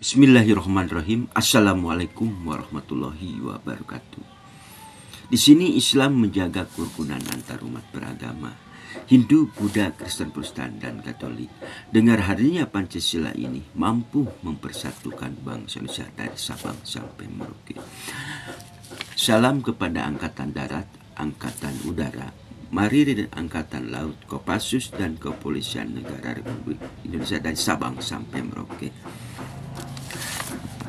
Bismillahirrahmanirrahim. Assalamualaikum warahmatullahi wabarakatuh. Di sini Islam menjaga kerukunan antar umat beragama, Hindu, Buddha, Kristen, Protestan, dan Katolik. Dengar hadirnya Pancasila ini mampu mempersatukan bangsa Indonesia dari Sabang sampai Merauke. Salam kepada Angkatan Darat, Angkatan Udara, Mariri dan Angkatan Laut, Kopassus dan Kepolisian Negara Republik Indonesia dari Sabang sampai Merauke.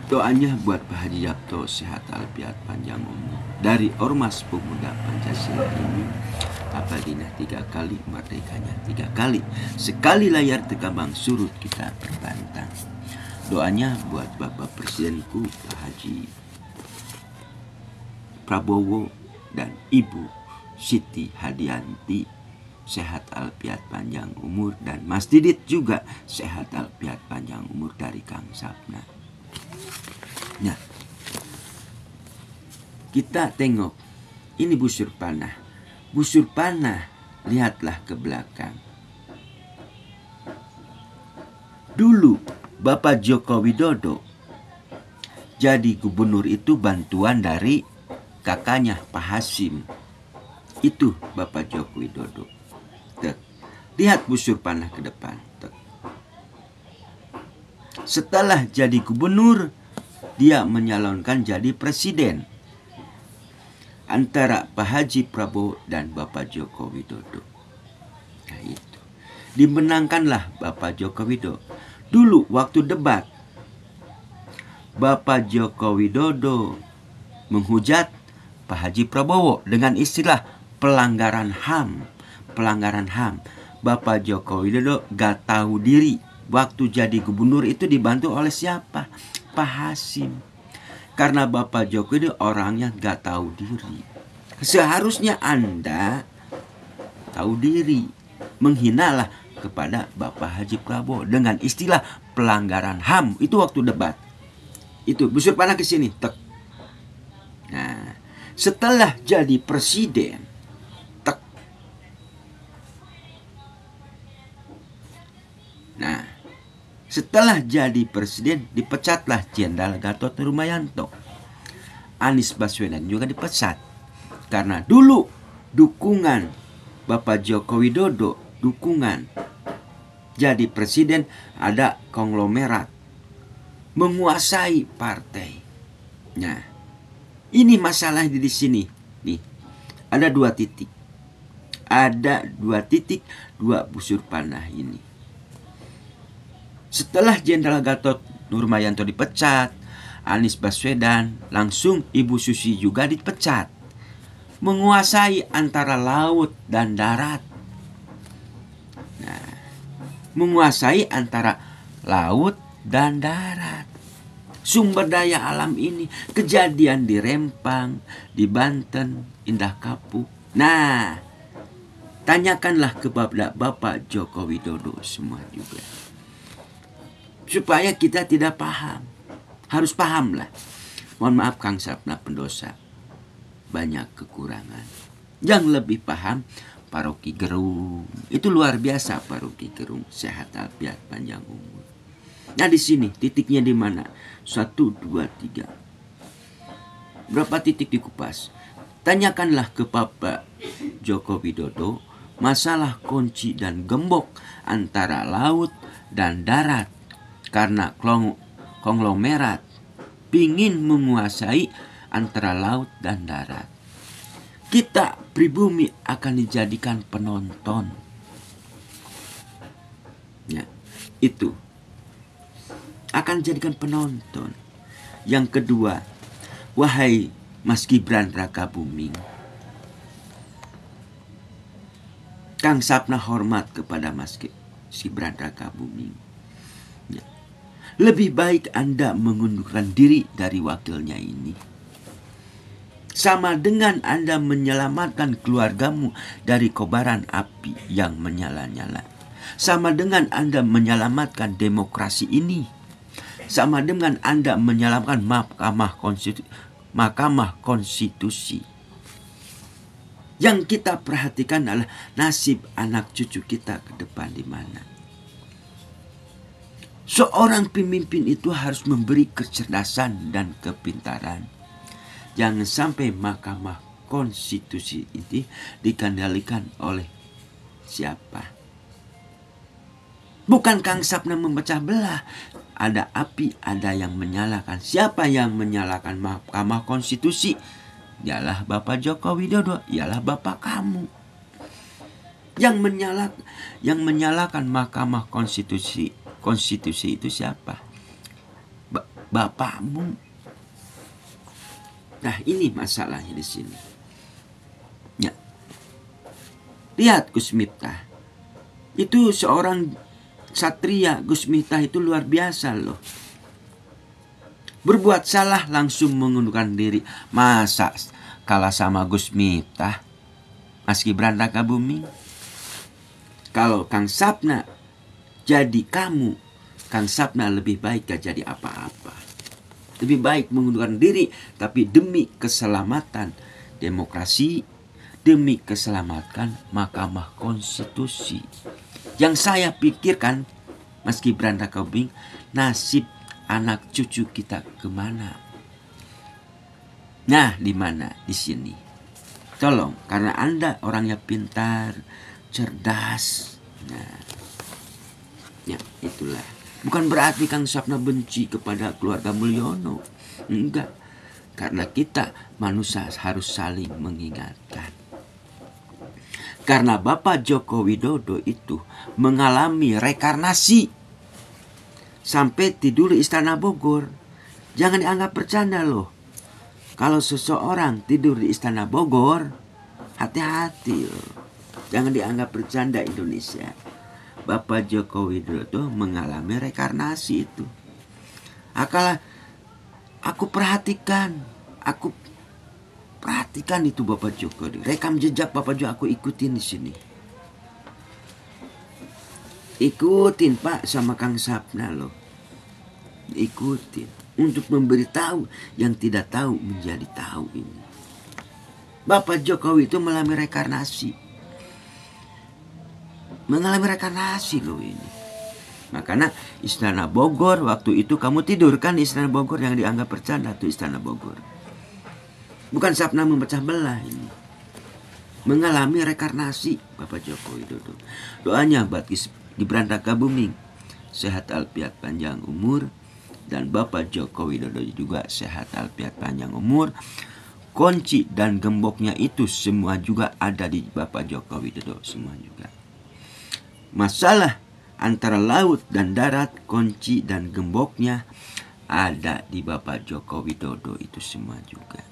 Doanya buat Pak Haji Yapto sehat alfiat panjang umur. Dari Ormas Pemuda Pancasila ini, Abadinah 3 kali, merdekanya 3 kali. Sekali layar tekabang surut kita terbantang. Doanya buat Bapak Presidenku Pak Haji Prabowo dan Ibu Siti Hadianti sehat alfiat panjang umur, dan Mas Didit juga sehat alfiat panjang umur dari Kang Sapna. Nah, kita tengok ini busur panah. Busur panah, lihatlah ke belakang. Dulu Bapak Joko Widodo jadi gubernur itu bantuan dari kakaknya Pak Hasim. Itu Bapak Joko Widodo. Lihat busur panah ke depan. Setelah jadi gubernur, dia menyalonkan jadi presiden antara Pak Haji Prabowo dan Bapak Joko Widodo. Nah itu, dimenangkanlah Bapak Joko Widodo. Dulu waktu debat, Bapak Joko Widodo menghujat Pak Haji Prabowo dengan istilah pelanggaran HAM. Pelanggaran HAM. Bapak Joko Widodo gak tahu diri. Waktu jadi gubernur itu dibantu oleh siapa? Pak Hasim. Karena Bapak Joko ini orangnya gak tahu diri. Seharusnya Anda tahu diri. Menghinalah kepada Bapak Haji Prabowo dengan istilah pelanggaran HAM. Itu waktu debat. Itu busur panah ke sini. Tek. Nah, setelah jadi presiden, tek. Nah, setelah jadi presiden, dipecatlah Jenderal Gatot Nurmantio. Anies Baswedan juga dipecat. Karena dulu dukungan Bapak Joko Widodo, dukungan jadi presiden ada konglomerat menguasai partai. Nah, ini masalah di sini. Nih, ada 2 titik. Ada 2 titik, 2 busur panah ini. Setelah Jenderal Gatot Nurmantio dipecat, Anies Baswedan, langsung Ibu Susi juga dipecat. Menguasai antara laut dan darat. Nah, menguasai antara laut dan darat. Sumber daya alam ini kejadian di Rempang, di Banten, Indah Kapuk. Nah, tanyakanlah kepada Bapak Joko Widodo semua juga. Supaya kita tidak paham. Harus paham lah. Mohon maaf Kang Sapna pendosa. Banyak kekurangan. Yang lebih paham Paroki Gerung. Itu luar biasa Paroki Gerung. Sehat alfiat panjang umur. Nah di sini titiknya di mana? 1, 2, 3. Berapa titik dikupas? Tanyakanlah ke Bapak Joko Widodo masalah kunci dan gembok antara laut dan darat. Karena konglomerat pingin menguasai antara laut dan darat. Kita pribumi akan dijadikan penonton. Ya, itu. Akan dijadikan penonton. Yang kedua, wahai Mas Gibran Rakabuming. Kang Sapna hormat kepada Mas Gibran Rakabuming. Ya. Lebih baik Anda mengundurkan diri dari wakilnya ini. Sama dengan Anda menyelamatkan keluargamu dari kobaran api yang menyala-nyala. Sama dengan Anda menyelamatkan demokrasi ini. Sama dengan Anda menyelamatkan Mahkamah Konstitusi. Yang kita perhatikan adalah nasib anak cucu kita ke depan di mana. Seorang pemimpin itu harus memberi kecerdasan dan kepintaran. Jangan sampai Mahkamah Konstitusi ini dikendalikan oleh siapa? Bukan Kang Sapna memecah belah. Ada api, ada yang menyalakan. Siapa yang menyalakan Mahkamah Konstitusi? Ialah Bapak Joko Widodo, ialah Bapak kamu. Yang menyalakan Mahkamah Konstitusi itu siapa? Bapakmu. Nah, ini masalahnya di sini. Ya. Lihat Gus Miftah. Itu seorang satria. Gus Miftah itu luar biasa loh. Berbuat salah langsung mengundurkan diri. Masa kalah sama Gus Miftah? Mas Gibran Rakabuming? Kalau Kang Sapna jadi kamu, Kang Sapna lebih baik gak jadi apa-apa. Lebih baik mengundurkan diri, tapi demi keselamatan demokrasi, demi keselamatan Mahkamah Konstitusi. Yang saya pikirkan, Mas Gibran Rakabuming, nasib anak cucu kita kemana? Nah, di mana? Di sini. Tolong, karena Anda orangnya pintar, cerdas. Nah, ya itulah. Bukan berarti Kang Sapna benci kepada keluarga Mulyono. Enggak. Karena kita manusia harus saling mengingatkan. Karena Bapak Joko Widodo itu mengalami rekarnasi sampai tidur di Istana Bogor. Jangan dianggap bercanda loh. Kalau seseorang tidur di Istana Bogor, hati-hati loh. Jangan dianggap bercanda Indonesia. Bapak Joko Widodo mengalami rekarnasi itu. Aku perhatikan itu Bapak Joko. Rekam jejak Bapak Joko aku ikutin di sini. Ikutin Pak sama Kang Sapna loh. Ikutin untuk memberitahu yang tidak tahu menjadi tahu ini. Bapak Jokowi itu mengalami rekarnasi. Mengalami rekarnasi loh ini. Makanya Istana Bogor waktu itu kamu tidur kan di Istana Bogor yang dianggap bercanda tuh Istana Bogor. Bukan Sapna memecah belah ini. Mengalami rekarnasi Bapak Joko Widodo. Doanya buat Gibran Rakabuming sehat alfiat panjang umur, dan Bapak Joko Widodo juga sehat alfiat panjang umur. Kunci dan gemboknya itu semua juga ada di Bapak Joko Widodo semua juga. Masalah antara laut dan darat, kunci dan gemboknya ada di Bapak Joko Widodo itu semua juga.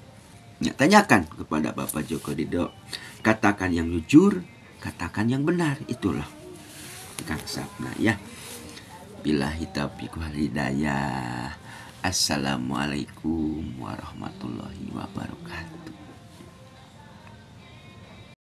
Ya, tanyakan kepada Bapak Joko Widodo. Katakan yang jujur, katakan yang benar. Itulah Kang Sapna ya. Billahi taufiq wal hidayah. Assalamualaikum warahmatullahi wabarakatuh.